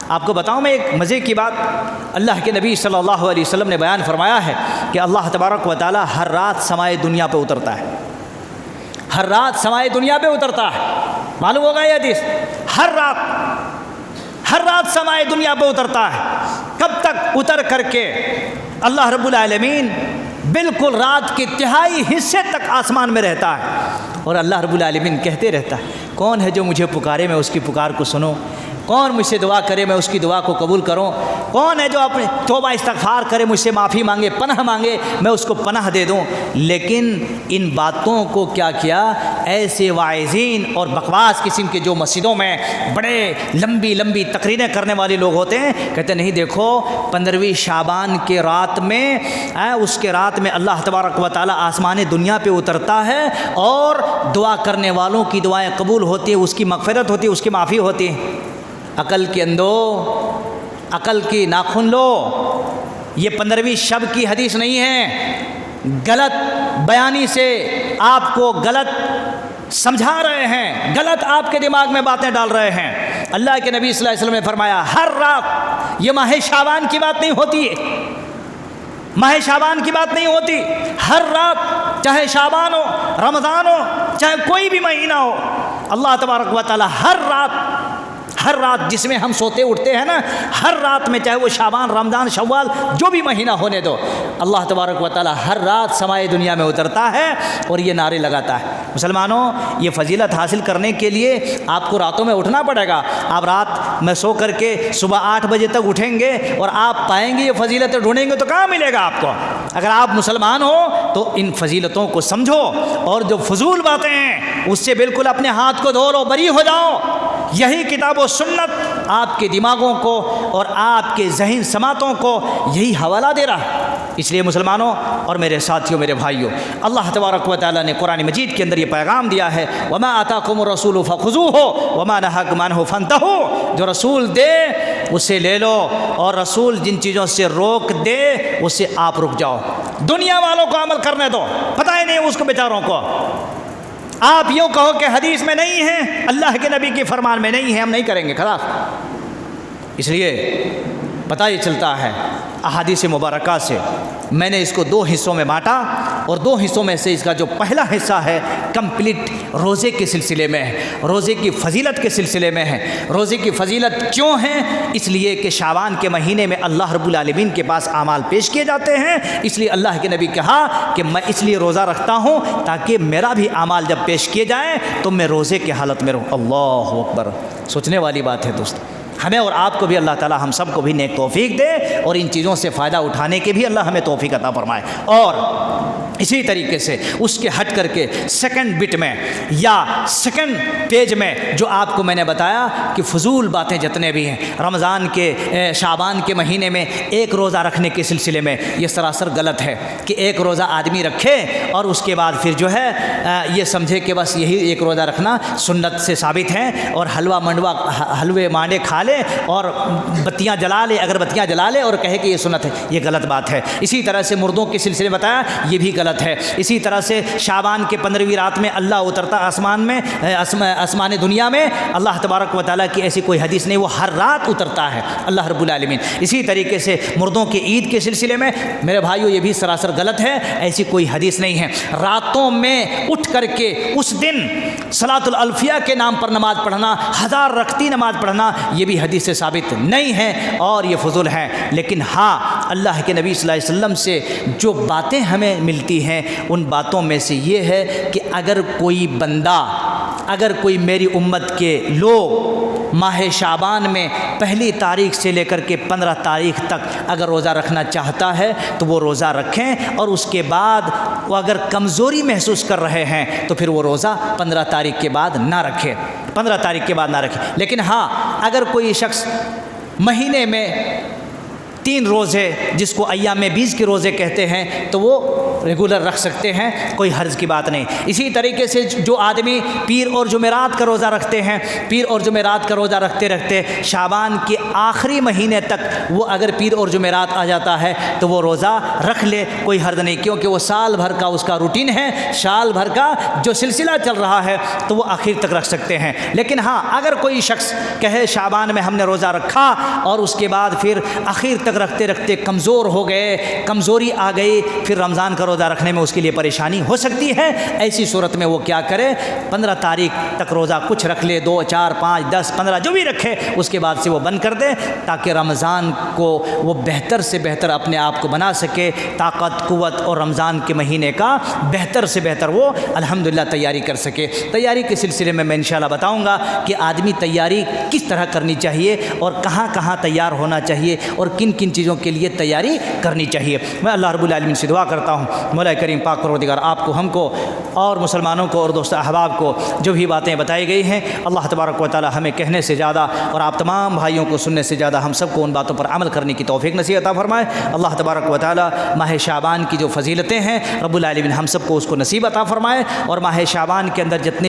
آپ کو بتاؤں میں ایک مزے کی بات، اللہ کے نبی صلی اللہ علیہ وسلم نے بیان فرمایا ہے کہ اللہ تبارک و تعالی ہر رات سمائے دنیا پہ اترتا ہے، ہر رات سمائے دنیا پہ اترتا ہے، معلوم ہوگا یہ حدیث، ہر رات سمائے دنیا پہ اترتا ہے۔ کب تک اتر کر کے؟ اللہ رب العالمین بالکل رات کے تہائی حصے تک آسمان میں رہتا ہے، اور اللہ رب العالمین کہتے رہتا ہے کون ہے جو مجھے پکارے میں اس کی پکار کو سنوں، کون مجھ سے دعا کرے میں اس کی دعا کو قبول کروں، کون ہے جو اپنے توبہ استغفار کرے، مجھ سے معافی مانگے، پناہ مانگے، میں اس کو پناہ دے دوں۔ لیکن ان باتوں کو کیا کیا ایسے واعظین اور بکواس قسم کے جو مسجدوں میں بڑے لمبی تقریریں کرنے والے لوگ ہوتے ہیں، کہتے نہیں دیکھو 15ویں شعبان کے رات میں، اس کے رات میں اللہ تبارک و تعالی آسمان دنیا پہ اترتا ہے اور دعا کرنے والوں کی دعائیں قبول ہوتی ہیں، اس کی مغفرت ہوتی ہے، اس کی معافی ہوتی ہے۔ عقل کے اندو، عقل کی ناخن لو، یہ 15ویں شب کی حدیث نہیں ہے، غلط بیانی سے آپ کو غلط سمجھا رہے ہیں، غلط آپ کے دماغ میں باتیں ڈال رہے ہیں۔ اللہ کے نبی صلی اللہ علیہ وسلم نے فرمایا ہر رات، یہ ماہ شعبان کی بات نہیں ہوتی ہے، ماہ شعبان کی بات نہیں ہوتی، ہر رات، چاہے شعبان ہو، رمضان ہو، چاہے کوئی بھی مہینہ ہو، اللہ تبارک و تعالی ہر رات جس میں ہم سوتے اٹھتے ہیں نا، ہر رات میں، چاہے وہ شعبان، رمضان، شوال، جو بھی مہینہ ہونے دو، اللہ تبارک و تعالی ہر رات سمائے دنیا میں اترتا ہے اور یہ نعرے لگاتا ہے۔ مسلمانوں، یہ فضیلت حاصل کرنے کے لیے آپ کو راتوں میں اٹھنا پڑے گا۔ آپ رات میں سو کر کے صبح 8 بجے تک اٹھیں گے اور آپ پائیں گے یہ فضیلتیں ڈھونڈیں گے تو کہاں ملے گا آپ کو؟ اگر آپ مسلمان ہو تو ان فضیلتوں کو سمجھو اور جو فضول باتیں ہیں اس سے بالکل اپنے ہاتھ کو دھو لو، بری ہو جاؤ۔ یہی کتاب و سنت آپ کے دماغوں کو اور آپ کے ذہن سماعتوں کو یہی حوالہ دے رہا ہے۔ اس لیے مسلمانوں اور میرے ساتھیوں، میرے بھائیوں، اللہ تبارک و تعالیٰ نے قرآن مجید کے اندر یہ پیغام دیا ہے، وَمَا آتَاكُمُ الرَّسُولُ فَخُذُوهُ وَمَا نَهَاكُمْ عَنْهُ فَانْتَهُوا، جو رسول دے اسے لے لو، اور رسول جن چیزوں سے روک دے اسے آپ رک جاؤ۔ دنیا والوں کو عمل کرنے دو، پتہ ہی نہیں اس کو بیچاروں کو۔ آپ یوں کہو کہ حدیث میں نہیں ہے، اللہ کے نبی کی فرمان میں نہیں ہے، ہم نہیں کریں گے، خلاص۔ اس لیے پتہ یہ چلتا ہے احادیث مبارکہ سے، میں نے اس کو 2 حصوں میں بانٹا، اور 2 حصوں میں سے اس کا جو پہلا حصہ ہے کمپلیٹ روزے کے سلسلے میں ہے، روزے کی فضیلت کے سلسلے میں ہے۔ روزے کی فضیلت کیوں ہے؟ اس لیے کہ شعبان کے مہینے میں اللہ رب العالمین کے پاس اعمال پیش کیے جاتے ہیں، اس لیے اللہ کے نبی کہا کہ میں اس لیے روزہ رکھتا ہوں تاکہ میرا بھی اعمال جب پیش کیے جائیں تو میں روزے کی حالت میں رہوں۔ اللہ اکبر، سوچنے والی بات ہے دوست۔ ہمیں اور آپ کو بھی اللہ تعالی ہم سب کو بھی نیک توفیق دے اور ان چیزوں سے فائدہ اٹھانے کے بھی اللہ ہمیں توفیق عطا فرمائے۔ اور اسی طریقے سے اس کے ہٹ کر کے سیکنڈ بٹ میں یا سیکنڈ پیج میں جو آپ کو میں نے بتایا کہ فضول باتیں جتنے بھی ہیں، رمضان کے شعبان کے مہینے میں 1 روزہ رکھنے کے سلسلے میں یہ سراسر غلط ہے کہ 1 روزہ آدمی رکھے اور اس کے بعد پھر جو ہے یہ سمجھے کہ بس یہی 1 روزہ رکھنا سنت سے ثابت ہے، اور حلوے مانڈے کھا لے اور بتیاں جلا لے، اگربتیاں جلا لے اور کہے کہ یہ سنت ہے، یہ غلط بات ہے۔ اسی طرح سے مردوں کے سلسلے میں بتایا، یہ بھی غلط ہے۔ اسی طرح سے شعبان کے 15ویں رات میں اللہ اترتا آسمان میں، آسمان دنیا میں، اللہ تبارک و تعالیٰ کی ایسی کوئی حدیث نہیں، وہ ہر رات اترتا ہے اللہ رب العالمین۔ اسی طریقے سے مردوں کے عید کے سلسلے میں میرے بھائیوں یہ بھی سراسر غلط ہے، ایسی کوئی حدیث نہیں ہے۔ راتوں میں اٹھ کر کے اس دن صلاۃ الالفیہ کے نام پر نماز پڑھنا، 1000 رکعتی نماز پڑھنا، یہ بھی حدیث سے ثابت نہیں ہے اور یہ فضول ہے۔ لیکن ہاں، اللہ کے نبی صلی اللہ علیہ وسلم سے جو باتیں ہمیں ملتی ہیں ان باتوں میں سے یہ ہے کہ اگر کوئی بندہ، اگر کوئی میری امت کے لوگ ماہ شعبان میں 1 تاریخ سے لے کر کے 15 تاریخ تک اگر روزہ رکھنا چاہتا ہے تو وہ روزہ رکھیں، اور اس کے بعد وہ اگر کمزوری محسوس کر رہے ہیں تو پھر وہ روزہ 15 تاریخ کے بعد نہ رکھے، 15 تاریخ کے بعد نہ رکھے۔ لیکن ہاں، اگر کوئی شخص مہینے میں 3 روزے جس کو ایام 20 کے روزے کہتے ہیں تو وہ ریگولر رکھ سکتے ہیں، کوئی حرج کی بات نہیں۔ اسی طریقے سے جو آدمی پیر اور جمعرات کا روزہ رکھتے ہیں، پیر اور جمعرات کا روزہ رکھتے رکھتے شعبان کے آخری مہینے تک وہ اگر پیر اور جمعرات آ جاتا ہے تو وہ روزہ رکھ لے، کوئی حرج نہیں، کیونکہ وہ سال بھر کا اس کا روٹین ہے، سال بھر کا جو سلسلہ چل رہا ہے تو وہ آخر تک رکھ سکتے ہیں۔ لیکن ہاں، اگر کوئی شخص کہے شعبان میں ہم نے روزہ رکھا اور اس کے بعد پھر آخر تک رکھتے رکھتے کمزور ہو گئے، کمزوری آ گئی، پھر رمضان کا روزہ رکھنے میں اس کے لیے پریشانی ہو سکتی ہے، ایسی صورت میں وہ کیا کرے؟ 15 تاریخ تک روزہ کچھ رکھ لے، 2 4 5 10 15 جو بھی رکھے، اس کے بعد سے وہ بند کر دے تاکہ رمضان کو وہ بہتر سے بہتر اپنے آپ کو بنا سکے، طاقت قوت اور رمضان کے مہینے کا بہتر سے بہتر وہ الحمدللہ تیاری کر سکے۔ تیاری کے سلسلے میں انشاءاللہ بتاؤں گا کہ آدمی تیاری کس طرح کرنی چاہیے اور کہاں کہاں تیار ہونا چاہیے اور کن کن چیزوں کے لیے تیاری کرنی چاہیے۔ میں اللہ رب العالمین سے دعا کرتا ہوں، مولا کریم پاک پروردگار آپ کو، ہم کو اور مسلمانوں کو اور دوست احباب کو جو بھی باتیں بتائی گئی ہیں، اللہ تبارک و تعالی ہمیں کہنے سے زیادہ اور آپ تمام بھائیوں کو سننے سے زیادہ ہم سب کو ان باتوں پر عمل کرنے کی توفیق نصیب عطا فرمائے۔ اللہ تبارک و تعالی ماہ شعبان کی جو فضیلتیں ہیں رب العالمین ہم سب کو اس کو نصیب عطا فرمائے، اور ماہ شعبان کے اندر جتنے